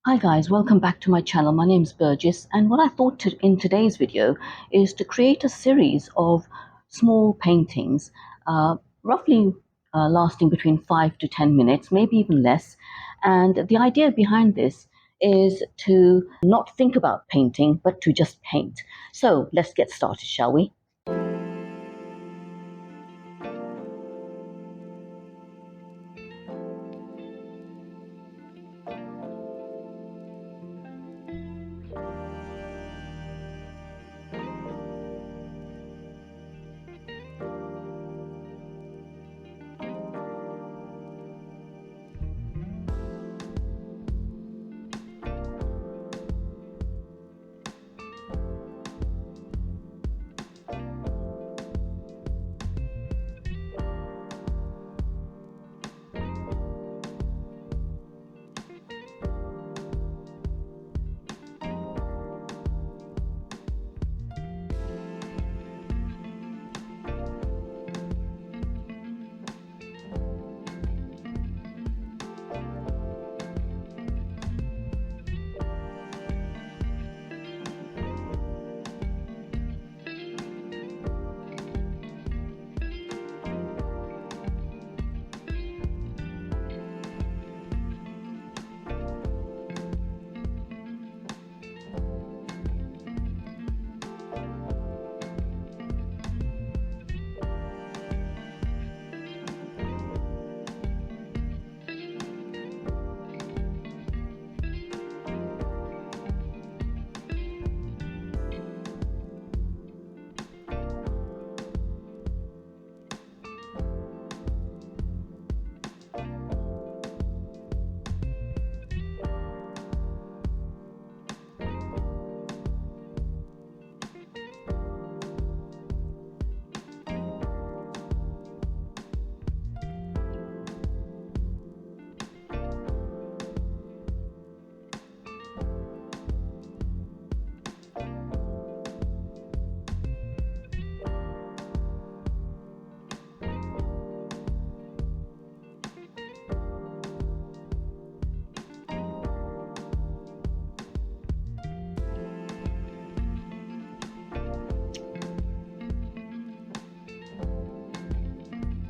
Hi guys, welcome back to my channel. My name is Burgess, and what I thought in today's video is to create a series of small paintings, roughly lasting between 5 to 10 minutes, maybe even less. And the idea behind this is to not think about painting, but to just paint. So let's get started, shall we?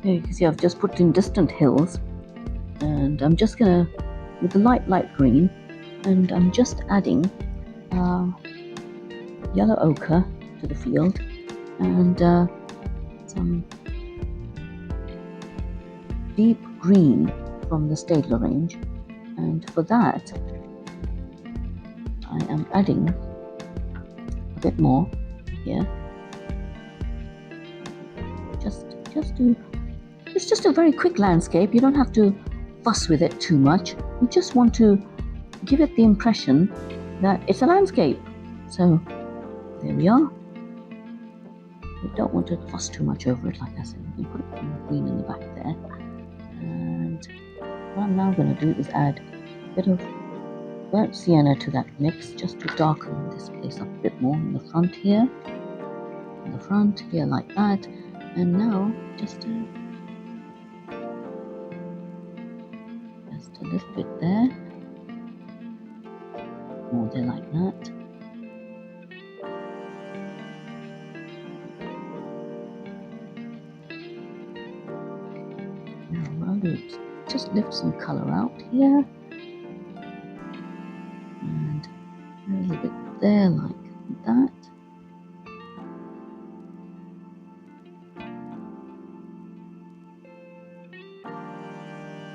Here you can see I've just put in distant hills, and I'm just gonna, with the light green, and I'm just adding yellow ochre to the field and some deep green from the Stadler range. And for that I am adding a bit more here, it's just a very quick landscape. You don't have to fuss with it too much. You just want to give it the impression that it's a landscape. So there we are. We don't want to fuss too much over it, like I said. We can put green in the back there. And what I'm now going to do is add a bit of burnt sienna to that mix, just to darken this place up a bit more in the front here. In the front here, like that. And now just a little bit there. More there, like that. Now what I'll do is just lift some colour out here. And a little bit there, like that.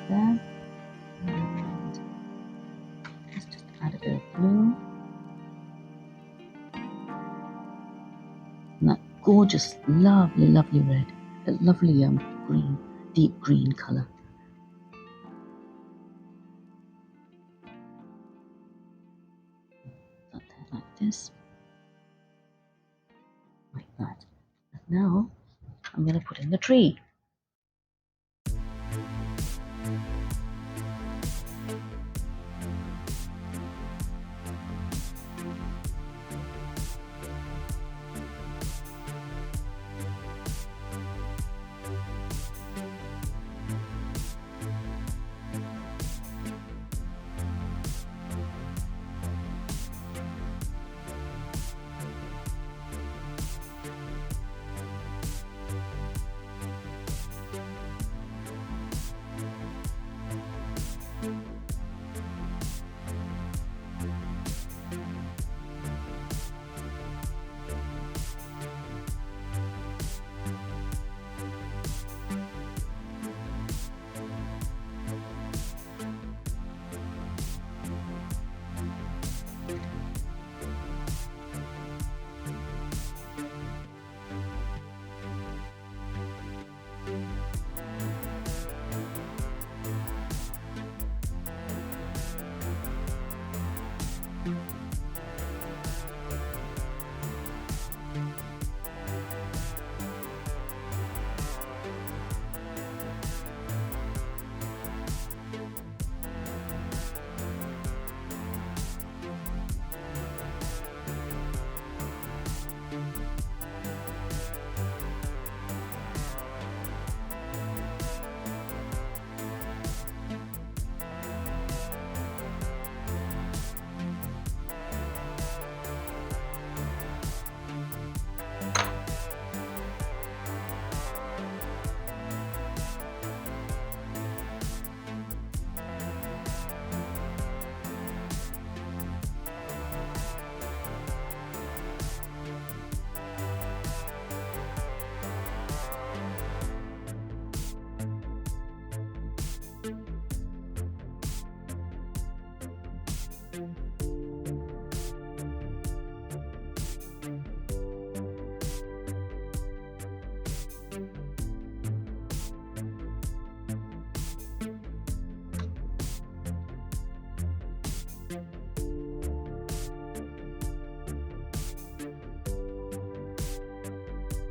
There. And let's just add a bit of blue. And that gorgeous, lovely red. A lovely green, deep green colour. That there, like this. Like that. And now I'm going to put in the tree.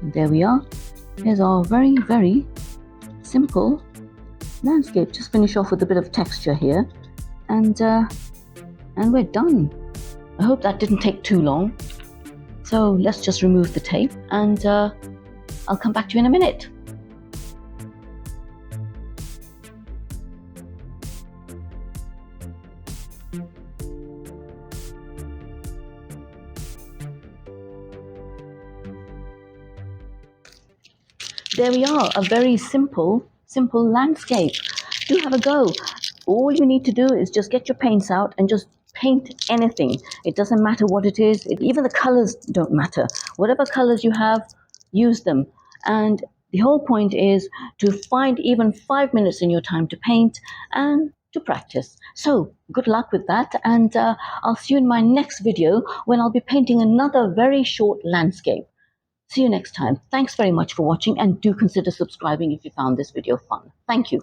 And there we are. Here's our very, very simple landscape. Just finish off with a bit of texture here, and we're done. I hope that didn't take too long. So let's just remove the tape, and I'll come back to you in a minute. There we are, a very simple landscape. Do have a go. All you need to do is just get your paints out and just paint anything. It doesn't matter what it is. Even the colors don't matter. Whatever colors you have, use them. And the whole point is to find even 5 minutes in your time to paint and to practice. So good luck with that, and I'll see you in my next video when I'll be painting another very short landscape. See you next time. Thanks very much for watching, and do consider subscribing if you found this video fun. Thank you.